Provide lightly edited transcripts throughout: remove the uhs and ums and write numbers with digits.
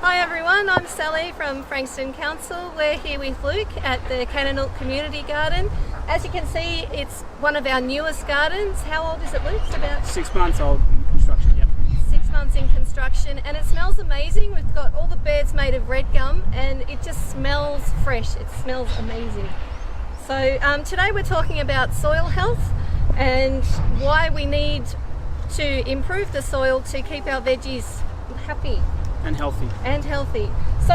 Hi everyone, I'm Sally from Frankston Council. We're here with Luke at the Kananook Community Garden. As you can see, it's one of our newest gardens. How old is it, Luke? It's about 6 months old in construction, yep. 6 months in construction, and it smells amazing. We've got all the beds made of red gum and it just smells fresh. It smells amazing. So today we're talking about soil health and why we need to improve the soil to keep our veggies happy. And healthy. And healthy. So,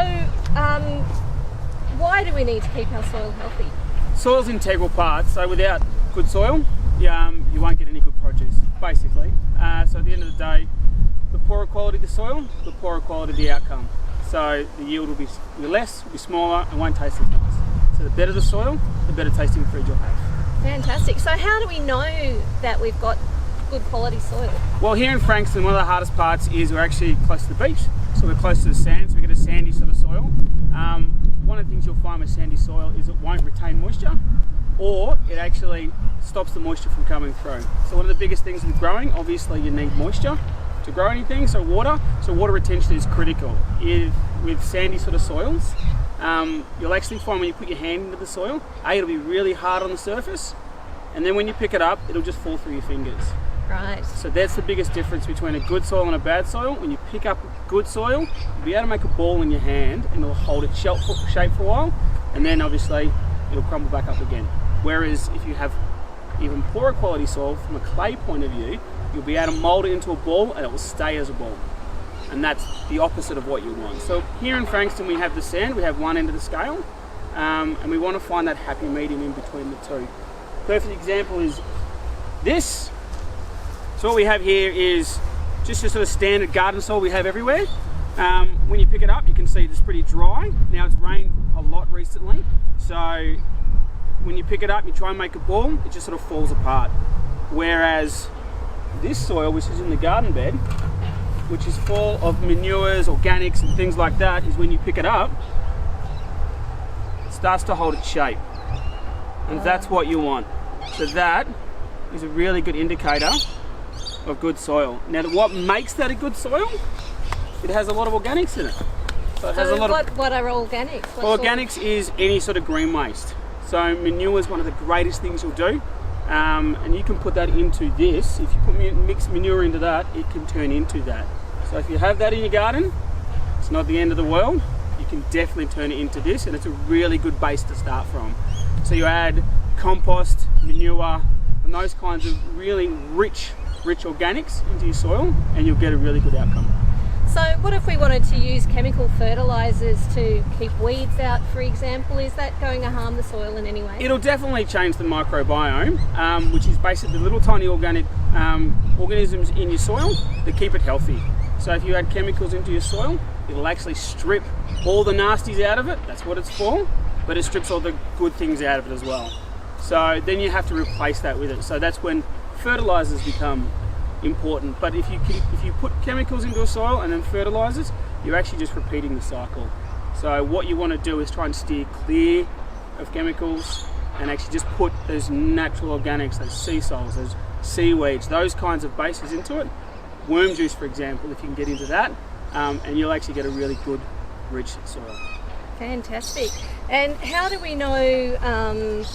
why do we need to keep our soil healthy? Soil's an integral part, so without good soil, you won't get any good produce, basically. So at the end of the day, the poorer quality of the soil, the poorer quality of the outcome. So the yield will be less, will be smaller, and won't taste as nice. So the better the soil, the better tasting food you'll have. Fantastic. So how do we know that we've got good quality soil? Well, here in Frankston, one of the hardest parts is we're actually close to the beach. So we're close to the sand, so we get a sandy sort of soil. One of the things you'll find with sandy soil is it won't retain moisture, or it actually stops the moisture from coming through. So one of the biggest things with growing, obviously you need moisture to grow anything, so water retention is critical. With sandy sort of soils, you'll actually find when you put your hand into the soil, it'll be really hard on the surface, and then when you pick it up, it'll just fall through your fingers. Right. So that's the biggest difference between a good soil and a bad soil. When you pick up good soil, you'll be able to make a ball in your hand and it'll hold its shape for a while, and then obviously it'll crumble back up again. Whereas if you have even poorer quality soil from a clay point of view, you'll be able to mold it into a ball and it will stay as a ball. And that's the opposite of what you want. So here in Frankston we have the sand, we have one end of the scale, and we want to find that happy medium in between the two. Perfect example is this. So what we have here is just a sort of standard garden soil we have everywhere. When you pick it up, you can see it's pretty dry. Now it's rained a lot recently, so when you pick it up, you try and make a ball, it just sort of falls apart. Whereas this soil, which is in the garden bed, which is full of manures, organics and things like that, is when you pick it up, it starts to hold its shape. And that's what you want. So that is a really good indicator of good soil. Now, what makes that a good soil? It has a lot of organics in it. So it has a lot of. What are organics? Organics is any sort of green waste. So manure is one of the greatest things you'll do, and you can put that into this. If you put mixed manure into that, it can turn into that. So if you have that in your garden, it's not the end of the world. You can definitely turn it into this, and it's a really good base to start from. So you add compost, manure, and those kinds of really rich organics into your soil, and you'll get a really good outcome. So what if we wanted to use chemical fertilizers to keep weeds out, for example? Is that going to harm the soil in any way? It'll definitely change the microbiome, which is basically the little tiny organic organisms in your soil that keep it healthy. So if you add chemicals into your soil, it'll actually strip all the nasties out of it. That's what it's for, but it strips all the good things out of it as well. So then you have to replace that with it. So that's when fertilizers become important. But if you put chemicals into a soil and then fertilizers, you're actually just repeating the cycle. So what you want to do is try and steer clear of chemicals and actually just put those natural organics, those sea salts, those seaweeds, those kinds of bases into it. Worm juice, for example, if you can get into that, and you'll actually get a really good, rich soil. Fantastic. And how do we know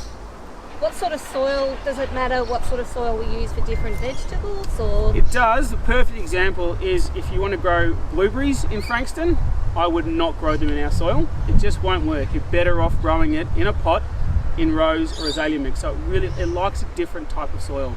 what sort of soil? Does it matter what sort of soil we use for different vegetables? Or it does. The perfect example is if you want to grow blueberries in Frankston, I would not grow them in our soil. It just won't work. You're better off growing it in a pot, in rows or azalea mix. So it likes a different type of soil.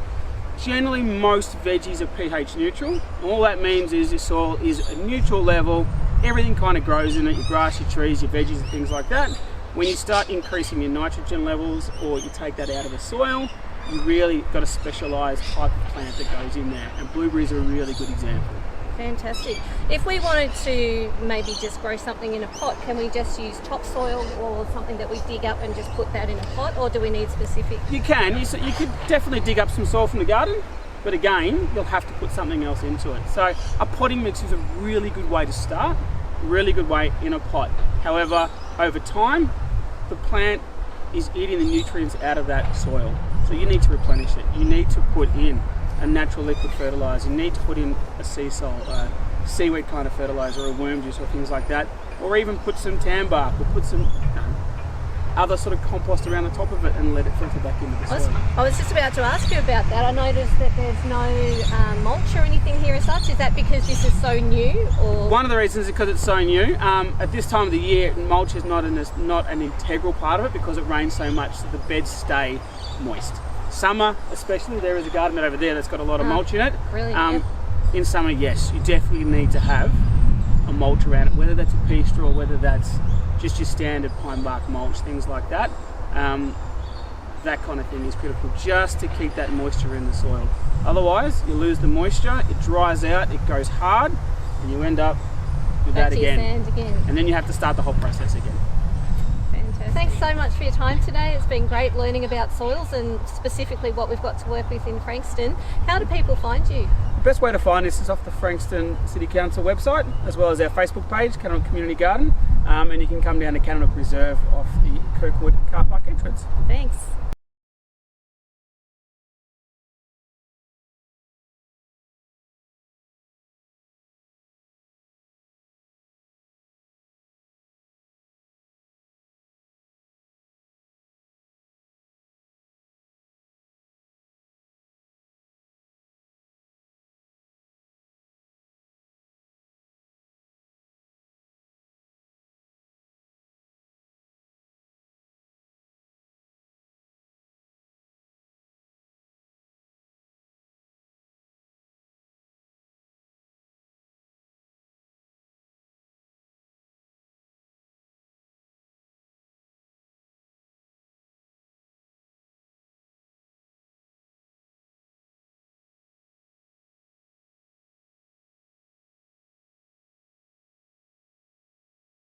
Generally, most veggies are pH neutral. All that means is your soil is a neutral level. Everything kind of grows in it, your grass, your trees, your veggies and things like that. When you start increasing your nitrogen levels or you take that out of the soil, you really got a specialised type of plant that goes in there, and blueberries are a really good example. Fantastic. If we wanted to maybe just grow something in a pot, can we just use topsoil or something that we dig up and just put that in a pot, or do we need specific? You can. You could definitely dig up some soil from the garden, but again, you'll have to put something else into it. So a potting mix is a really good way to start, really good way in a pot. However, over time, the plant is eating the nutrients out of that soil. So you need to replenish it. You need to put in a natural liquid fertilizer. You need to put in a sea salt, seaweed kind of fertilizer or worm juice or things like that, or even put some tan bark or put some other sort of compost around the top of it and let it filter back into the soil. I was just about to ask you about that. I noticed that there's no mulch or anything here as such. Is that because this is so new? Or one of the reasons is because it's so new. At this time of the year, mulch is not an integral part of it because it rains so much that the beds stay moist. Summer especially, there is a garden bed over there that's got a lot of mulch in it. Brilliant. In summer, yes, you definitely need to have a mulch around it, whether that's a pea straw, whether that's just your standard pine bark mulch, things like that. That kind of thing is critical just to keep that moisture in the soil. Otherwise, you lose the moisture, it dries out, it goes hard, and you end up with back that to your again. sand again. And then you have to start the whole process again. Fantastic. Thanks so much for your time today. It's been great learning about soils and specifically what we've got to work with in Frankston. How do people find you? The best way to find us is off the Frankston City Council website, as well as our Facebook page, Kananook Community Garden, and you can come down to Kananook Reserve off the Kirkwood car park entrance. Thanks.